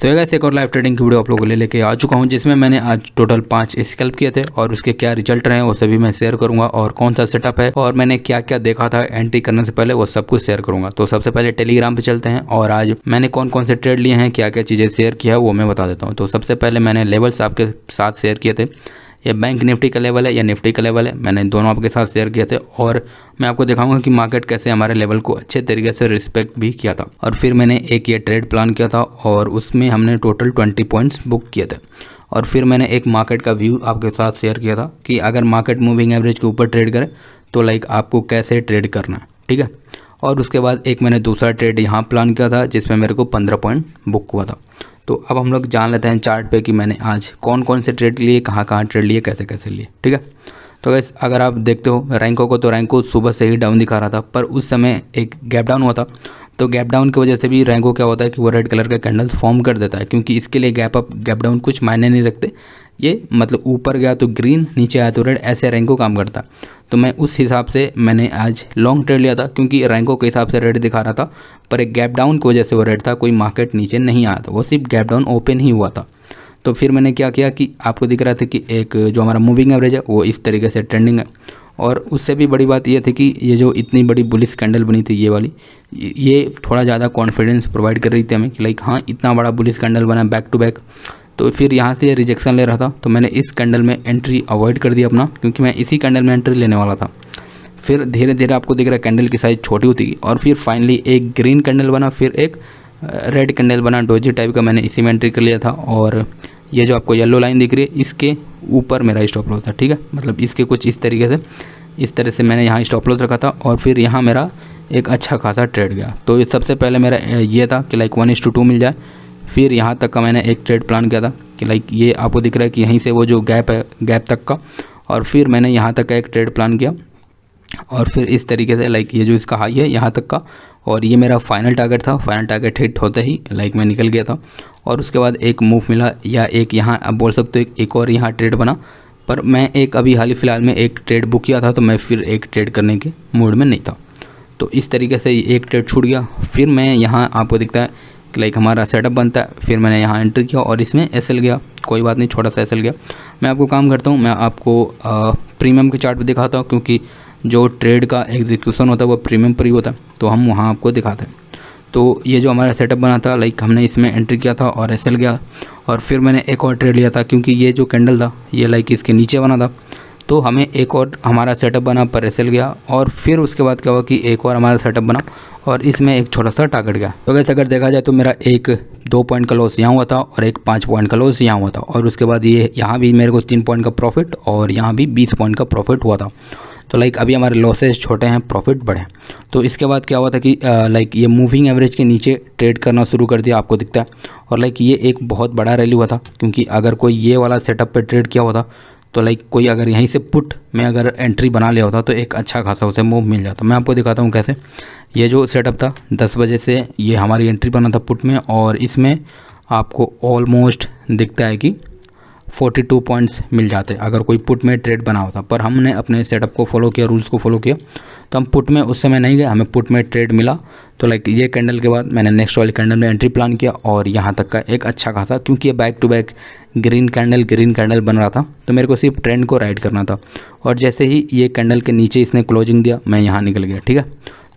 तो ये गाइस एक और लाइव ट्रेडिंग की वीडियो आप लोगों को लेके आ चुका हूं, जिसमें मैंने आज टोटल 5 स्कैल्प किए थे और उसके क्या रिजल्ट रहे वो सभी मैं शेयर करूंगा और कौन सा सेटअप है और मैंने क्या क्या देखा था एंट्री करने से पहले वो सब कुछ शेयर करूंगा। तो सबसे पहले टेलीग्राम पे चलते हैं और आज मैंने कौन कौन से ट्रेड लिए हैं, क्या क्या चीज़ें शेयर किया है वो मैं बता देता हूँ। तो सबसे पहले मैंने लेवल्स आपके साथ शेयर किए थे। ये बैंक निफ्टी का लेवल है या निफ्टी का लेवल है, मैंने दोनों आपके साथ शेयर किए थे और मैं आपको दिखाऊंगा कि मार्केट कैसे हमारे लेवल को अच्छे तरीके से रिस्पेक्ट भी किया था। और फिर मैंने एक ये ट्रेड प्लान किया था और उसमें हमने टोटल 20 पॉइंट्स बुक किए थे। और फिर मैंने एक मार्केट का व्यू आपके साथ शेयर किया था कि अगर मार्केट मूविंग एवरेज के ऊपर ट्रेड करे तो आपको कैसे ट्रेड करना है, ठीक है। और उसके बाद एक मैंने दूसरा ट्रेड यहाँ प्लान किया था जिसमें मेरे को 15 पॉइंट बुक हुआ था। तो अब हम लोग जान लेते हैं चार्ट पे कि मैंने आज कौन कौन से ट्रेड लिए, कहाँ कहाँ ट्रेड लिए, कैसे कैसे लिए, ठीक है। तो गाइस अगर आप देखते हो रैंको को, तो रैंको सुबह से ही डाउन दिखा रहा था, पर उस समय एक गैप डाउन हुआ था। तो गैप डाउन की वजह से भी रैंको क्या होता है कि वो रेड कलर का कैंडल्स फॉर्म कर देता है, क्योंकि इसके लिए गैप अप गैप डाउन कुछ मायने नहीं रखते। ये मतलब ऊपर गया तो ग्रीन, नीचे आया तो रेड, ऐसे रैंको काम करता है। तो मैं उस हिसाब से मैंने आज लॉन्ग ट्रेड लिया था, क्योंकि रैंको के हिसाब से रेड दिखा रहा था, पर एक गैप डाउन की वजह से वो रेड था, कोई मार्केट नीचे नहीं आया था, वो सिर्फ गैप डाउन ओपन ही हुआ था। तो फिर मैंने क्या किया कि आपको दिख रहा था कि एक जो हमारा मूविंग एवरेज है वो इस तरीके से ट्रेंडिंग है। और उससे भी बड़ी बात ये थी कि ये जो इतनी बड़ी बुलिश कैंडल बनी थी ये वाली, ये थोड़ा ज़्यादा कॉन्फिडेंस प्रोवाइड कर रही थी हमें कि हाँ इतना बड़ा बुलिश कैंडल बना बैक टू बैक। तो फिर यहाँ से ये रिजेक्शन ले रहा था, तो मैंने इस कैंडल में एंट्री अवॉइड कर दिया अपना, क्योंकि मैं इसी कैंडल में एंट्री लेने वाला था। फिर धीरे धीरे आपको दिख रहा है कैंडल की साइज़ छोटी होती गई और फिर फाइनली एक ग्रीन कैंडल बना, फिर एक रेड कैंडल बना डोजी टाइप का, मैंने इसी में एंट्री कर लिया था। और ये जो आपको येलो लाइन दिख रही है इसके ऊपर मेरा स्टॉप लॉस था, ठीक है। मतलब इसके कुछ इस तरीके से, इस तरह से मैंने यहाँ स्टॉप लॉस रखा था और फिर यहाँ मेरा एक अच्छा खासा ट्रेड गया। तो ये सबसे पहले मेरा ये था कि 1:2 मिल जाए। फिर यहाँ तक का मैंने एक ट्रेड प्लान किया था कि ये आपको दिख रहा है कि यहीं से वो जो गैप है गैप तक का, और फिर मैंने यहाँ तक का एक ट्रेड प्लान किया और फिर इस तरीके से ये जो इसका हाई है यहाँ तक का, और ये मेरा फाइनल टारगेट था। फाइनल टारगेट हिट होते ही मैं निकल गया था। और उसके बाद एक मूव मिला या एक यहाँ आप बोल सकते हो एक और यहाँ ट्रेड बना, पर मैं एक अभी हाल ही फिलहाल में एक ट्रेड बुक किया था, तो मैं फिर एक ट्रेड करने के मूड में नहीं था। तो इस तरीके से एक ट्रेड छूट गया। फिर मैं यहाँ आपको दिखता है कि हमारा सेटअप बनता है, फिर मैंने यहाँ एंट्री किया और इसमें एसएल गया, कोई बात नहीं, छोटा सा एसएल गया। मैं आपको काम करता हूँ, मैं आपको प्रीमियम के चार्ट पे दिखाता हूँ, क्योंकि जो ट्रेड का एग्जीक्यूशन होता है वो प्रीमियम पर ही होता है, तो हम वहाँ आपको दिखाते हैं। तो ये जो हमारा सेटअप बना था हमने इसमें एंट्री किया था और एसएल गया। और फिर मैंने एक और ट्रेड लिया था, क्योंकि ये जो कैंडल था ये इसके नीचे बना था, तो हमें एक और हमारा सेटअप बना पर एसएल गया। और फिर उसके बाद क्या हुआ कि एक और हमारा सेटअप बना और इसमें एक छोटा सा टारगेट गया। तो वैसे अगर देखा जाए तो मेरा एक 2 पॉइंट का लॉस यहाँ हुआ था और एक 5 पॉइंट का लॉस यहाँ हुआ था। और उसके बाद ये यहाँ भी मेरे को 3 पॉइंट का प्रॉफिट और यहाँ भी 20 पॉइंट का प्रॉफिट हुआ था। तो अभी हमारे लॉसेज छोटे हैं, प्रॉफिट बड़े हैं। तो इसके बाद क्या हुआ था कि ये मूविंग एवरेज के नीचे ट्रेड करना शुरू कर दिया, आपको दिखता है। और ये एक बहुत बड़ा रैली हुआ था, क्योंकि अगर कोई ये वाला सेटअप पे ट्रेड किया होता तो कोई अगर यहीं से पुट में अगर एंट्री बना लिया होता तो एक अच्छा खासा उसे मूव मिल जाता। मैं आपको दिखाता हूँ कैसे। ये जो सेटअप था 10 बजे से ये हमारी एंट्री बना था पुट में, और इसमें आपको ऑलमोस्ट दिखता है कि 42 पॉइंट्स मिल जाते अगर कोई पुट में ट्रेड बना होता। पर हमने अपने सेटअप को फॉलो किया, रूल्स को फॉलो किया, तो हम पुट में उस समय नहीं गए, हमें पुट में ट्रेड मिला। तो ये कैंडल के बाद मैंने नेक्स्ट वाली कैंडल में एंट्री प्लान किया और यहाँ तक का एक अच्छा खासा, क्योंकि ये back to back green candle बन रहा था, तो मेरे को सिर्फ ट्रेंड को राइड करना था। और जैसे ही ये कैंडल के नीचे इसने क्लोजिंग दिया मैं यहाँ निकल गया, ठीक है।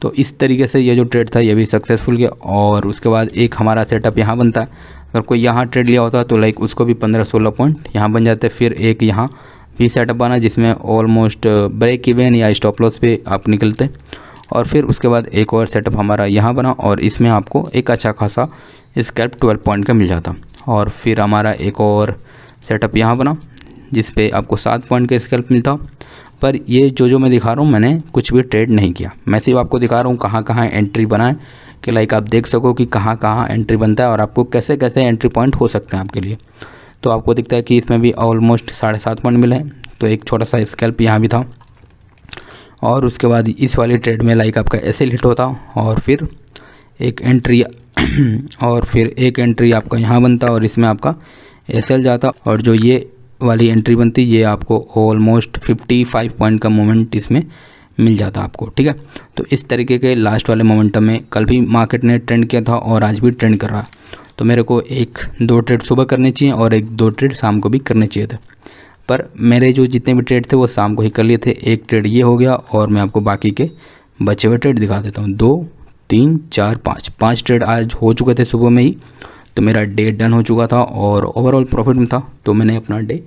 तो इस तरीके से ये जो ट्रेड था ये भी सक्सेसफुल गया। और उसके बाद एक हमारा सेटअप यहाँ बनता है, अगर कोई यहाँ ट्रेड लिया होता तो उसको भी 15-16 पॉइंट यहाँ बन जाते। फिर एक यहाँ भी सेटअप बना जिसमें ऑलमोस्ट ब्रेक इवन या स्टॉप लॉस पे आप निकलते। और फिर उसके बाद एक और सेटअप हमारा यहाँ बना और इसमें आपको एक अच्छा खासा स्कैल्प 12 पॉइंट का मिल जाता। और फिर हमारा एक और सेटअप यहाँ बना जिस पे आपको 7 पॉइंट का स्कैल्प मिलता। पर ये जो मैं दिखा रहा हूँ मैंने कुछ भी ट्रेड नहीं किया, मैं सिर्फ आपको दिखा रहा हूँ कहाँ कहाँ एंट्री बनाए कि आप देख सको कि कहाँ कहाँ एंट्री बनता है और आपको कैसे कैसे एंट्री पॉइंट हो सकते हैं आपके लिए। तो आपको दिखता है कि इसमें भी ऑलमोस्ट 7.5 पॉइंट मिले हैं, तो एक छोटा सा स्कैल्प यहाँ भी था। और उसके बाद इस वाली ट्रेड में आपका एसएल हिट होता और फिर एक एंट्री और फिर एक एंट्री आपका यहाँ बनता और इसमें आपका एसएल जाता। और जो ये वाली एंट्री बनती ये आपको ऑलमोस्ट 55 पॉइंट का मोमेंट इसमें मिल जाता आपको, ठीक है। तो इस तरीके के लास्ट वाले मोमेंटम में कल भी मार्केट ने ट्रेंड किया था और आज भी ट्रेंड कर रहा है। तो मेरे को 1-2 ट्रेड सुबह करने चाहिए और 1-2 ट्रेड शाम को भी करने चाहिए थे, पर मेरे जो जितने भी ट्रेड थे वो शाम को ही कर लिए थे। एक ट्रेड ये हो गया और मैं आपको बाकी के बचे हुए ट्रेड दिखा देता हूँ। 2, 3, 4, 5 ट्रेड आज हो चुके थे सुबह में ही, तो मेरा डे डन हो चुका था और ओवरऑल प्रॉफिट में था, तो मैंने अपना डे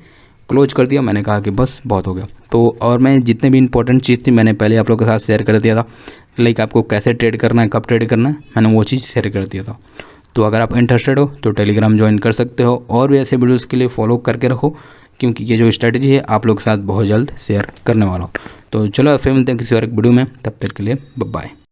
क्लोज कर दिया। मैंने कहा कि बस बहुत हो गया। तो और मैं जितने भी इंपॉर्टेंट चीज़ थी मैंने पहले आप लोगों के साथ शेयर कर दिया था, लाइक आपको कैसे ट्रेड करना है, कब ट्रेड करना है, मैंने वो चीज़ शेयर कर दिया था। तो अगर आप इंटरेस्टेड हो तो टेलीग्राम ज्वाइन कर सकते हो और भी ऐसे वीडियोज़ के लिए फॉलो करके रखो, क्योंकि ये जो स्ट्रैटेजी है आप लोग के साथ बहुत जल्द शेयर करने वाला हूँ। तो चलो फिर मिलते हैं किसी और एक वीडियो में, तब तक के लिए बाय बाय।